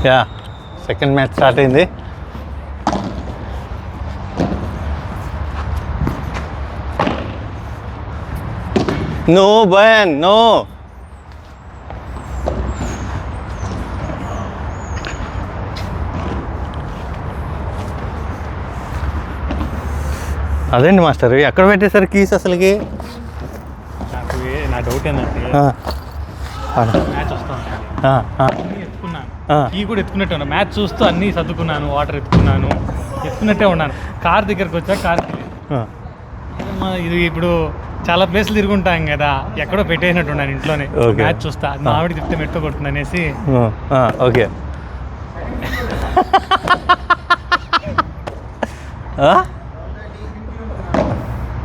Yeah second match start అయింది. No బయన్ no. అదేంటి మాస్టర్ ఎక్కడ పెట్టేశారు కీస్ అసలుకి? నా డౌట్ ఏంటంటే మ్యాచ్ వస్తాను ఎత్తుకున్నాను, కీ కూడా ఎత్తుకున్నట్టే ఉన్నాను. మ్యాచ్ చూస్తూ అన్నీ సర్దుకున్నాను, వాటర్ ఎత్తుకున్నాను, ఎత్తుకున్నట్టే ఉన్నాను. కార్ దగ్గరకు వచ్చా కార్ ఇది ఇప్పుడు చాలా ప్లేస్లు తిరుగుంటాం కదా, ఎక్కడో పెట్టేసినట్టున్నాను ఇంట్లోనే. మ్యాచ్ చూస్తా మా ఆవిడ తిప్పితే మెట్టు కొడుతుంది అనేసి. ఓకే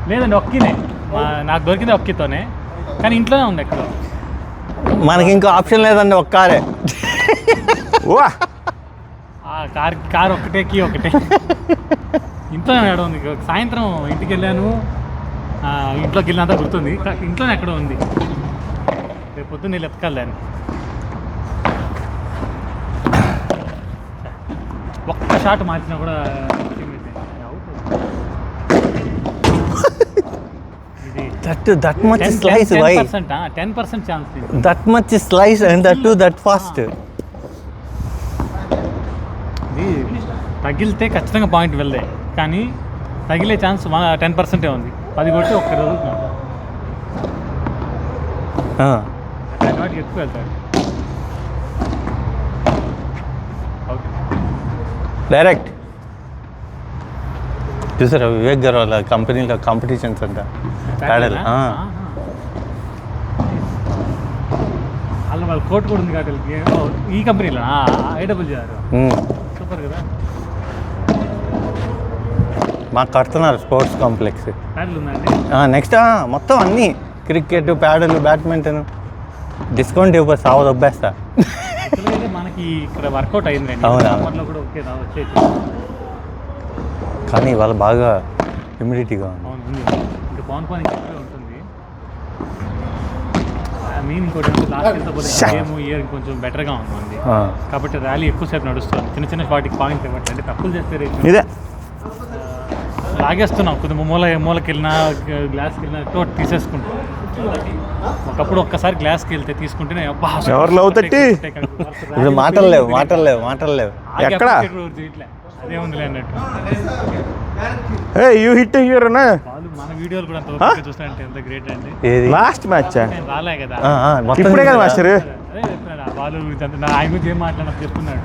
లేదండి ఒక్కనే, నాకు దొరికింది ఒక్కతోనే, కానీ ఇంట్లోనే ఉంది ఎక్కడ. మనకి ఇంకో ఆప్షన్ లేదండి, ఒక్క కారే. కార్ ఒక్కటే, కీ ఒకటే, ఇంట్లోనే ఎక్కడ ఉంది. సాయంత్రం ఇంటికి వెళ్ళాను, ఇంట్లోకి వెళ్ళినంత గుర్తుంది, ఇంట్లోనే ఎక్కడ ఉంది. రేపు పొద్దున్న నేను ఎత్తుకాలి దాన్ని. ఒక్క షాట్ మార్చినా కూడా that much slice, why 10% chance, that much slice and that too that fast. ఇది తగిలితే ఖచ్చితంగా పాయింట్ వెళ్ళే, కానీ తగిలే ఛాన్స్ 10% ఉంది. 10 కొట్టి ఒక్క రోజు వాటికి ఎక్కువ వెళ్తాడు. డైరెక్ట్ చూసారా వివేక్ గారు వాళ్ళ కంపెనీలో కాంపిటీషన్స్ అంట ప్యాడల్. వాళ్ళ కోట్ కూడా ఉంది కాబట్టి ఈ కంపెనీలో ఐడబ్ల్యూఆర్ సూపర్ కదా. మాకు కడుతున్నారు స్పోర్ట్స్ కాంప్లెక్స్. ప్యాడల్ ఉందండి నెక్స్ట్ మొత్తం అన్నీ క్రికెట్, ప్యాడల్, బ్యాడ్మింటన్ డిస్కౌంట్ ఇవ్వ సావ దొబ్బేస్తా. మనకి ఇక్కడ వర్కౌట్ అయింది. అవునా? కూడా ఓకే వచ్చేది, కానీ వాళ్ళు బాగా హ్యూమిడిటీగా ఉంది. ఇంకా పవన్ ఉంటుంది. మెయిన్ ఇంకోటి లాస్ట్ గేమ్ ఇయర్ కొంచెం బెటర్గా ఉంది కాబట్టి ర్యాలీ ఎక్కువసేపు నడుస్తుంది. చిన్న చిన్న వాటికి పాయింట్ ఇవ్వట్లేదు, అంటే తప్పులు చేస్తే ఇదే లాగేస్తున్నాం. కొంచెం మూలకి వెళ్ళినా గ్లాస్కి వెళ్ళినా తోటి తీసేసుకుంటాం. ఒకప్పుడు ఒక్కసారి గ్లాస్కి వెళ్తే తీసుకుంటేనే మాటలు ఎక్కడ అదేముంది అన్నట్టు. మన వీడియోలు కూడా చూస్తానంటే ఎంత గ్రేట్ అండి. లాస్ట్ మ్యాచ్ రాలే కదా, ఇప్పుడే కదా మాస్టర్. అదే చెప్తున్నాడు వాళ్ళు ఆయన గురించి ఏం మాట్లాడినా చెప్తున్నాడు.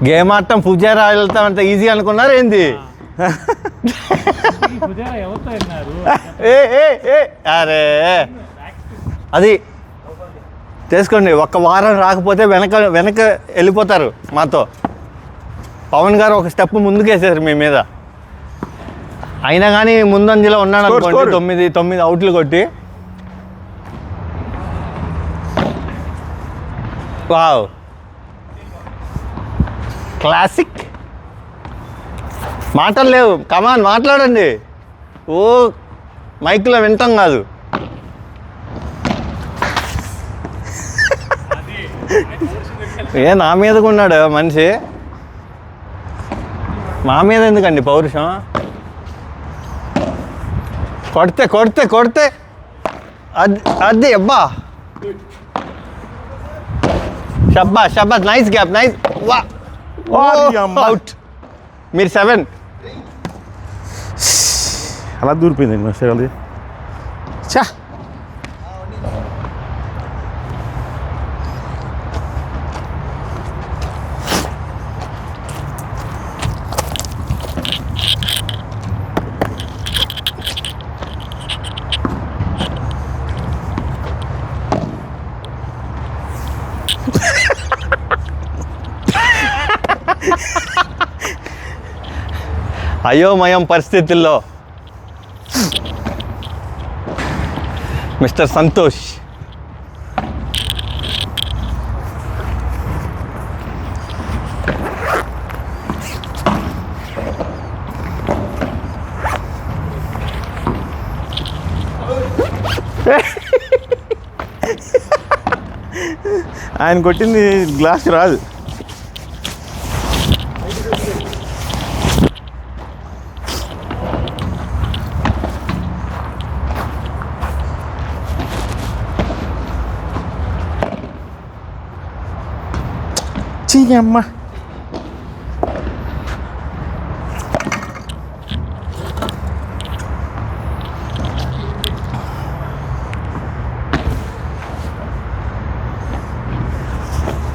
గేమ్ ఆడటం పుజారా వెళ్తాం అంత ఈజీ అనుకున్నారు ఏంది? ఎవరితో వెళ్ళినారు? అరే అది చేసుకోండి. ఒక్క వారం రాకపోతే వెనక వెళ్ళిపోతారు మాతో. పవన్ గారు ఒక స్టెప్ ముందుకేసారు మీ మీద. అయినా కానీ ముందంజలో ఉన్నాడు అనుకోండి. 9 అవుట్లు కొట్టి. Wow classic. మాటలు లేవు, కమాన్ మాట్లాడండి. ఓ మైక్లో వింటాం కాదు. నా మీదకు ఉన్నాడు మనిషి, మా మీద ఎందుకండి పౌరుషం? కొడితే అది అబ్బా షబ్బాస్ నైస్ గ్యాప్ నైస్. అవుట్. మీరు 7 అలా దూరిపోయిందండి మాస్టర్ అది. చా అయోమయం పరిస్థితుల్లో మిస్టర్ సంతోష్ ఆయన కొట్టింది గ్లాస్ రాదు. అమ్మ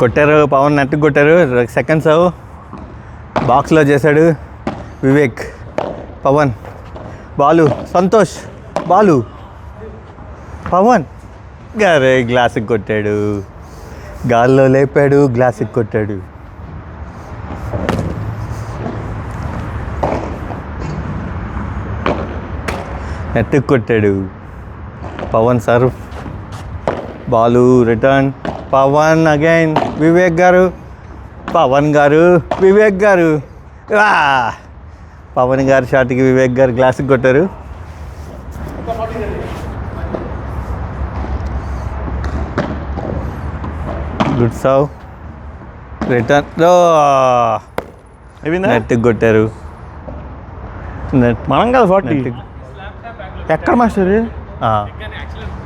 కొట్టారు పవన్, నెట్ కొట్టారు. సెకండ్ సర్వ్ బాక్స్లో చేశాడు వివేక్. పవన్, బాలు, సంతోష్, బాలు, పవన్ గారే గ్లాసుకి కొట్టాడు. గాల్లో లేపాడు, గ్లాసుకి కొట్టాడు. నెట్కి కొట్టాడు. Pavan serve, Balu return, Pavan again, Vivek garu, Pavan గారు, వివేక్ గారు. పవన్ గారు షాట్కి వివేక్ గారు గ్లాస్కి కొట్టారు. గుడ్ సర్వ్, రిటర్న్, నెట్కి కొట్టారు. నెట్ మనం కదా 40. ఎక్కడ మాస్టర్?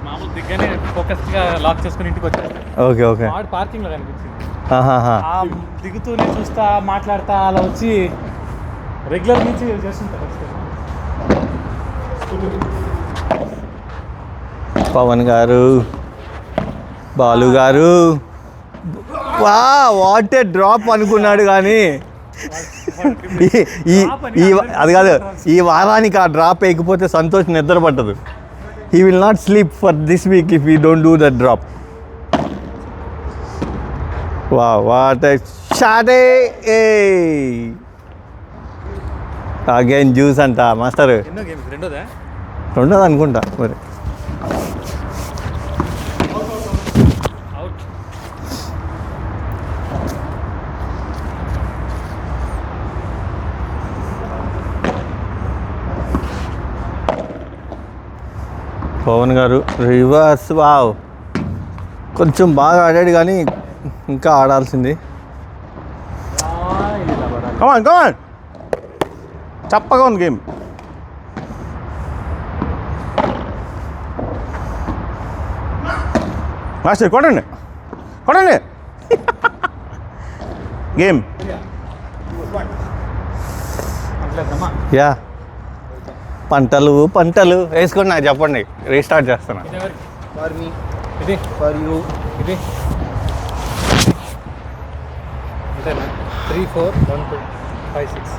మామూలు దిగ్గానే ఫోకస్గా లాక్ చేసుకుని ఇంటికి వచ్చాను. Okay okay. వాడు పార్కింగ్లో కనిపించింది. ఆహాహా. ఆ దిగుతూనే చూస్తా మాట్లాడతా అలా వచ్చి రెగ్యులర్ నుంచి చేస్తుంటారు. పవన్ గారు, బాలు గారు, వా వాట్ ఏ డ్రాప్ అనుకున్నాడు కానీ అది కాదు, ఈ వారానికి ఆ డ్రాప్ వేయకపోతే సంతోష్ నిద్ర పట్టదు. He will not sleep for this week if you don't do that drop. వా what a shot. Again juice అంట మాస్టర్. ఎన్నో గేమ్? రెండోదా? రెండోది అనుకుంటా మరి. అవుట్. పవన్ గారు రివర్స్. వావ్, కొంచెం బాగా ఆడాడు కానీ ఇంకా ఆడాల్సింది. కమాన్ కమాన్, చప్పగా ఉంది గేమ్. మాస్టర్ కొట్టండి కొట్టండి. గేమ్ యా, పంటలు పంటలు వేసుకొని నాకు చెప్పండి, రీస్టార్ట్ చేస్తున్నా. ఇది ఫర్ యూ. ఇది 3 4 1 2 5 6.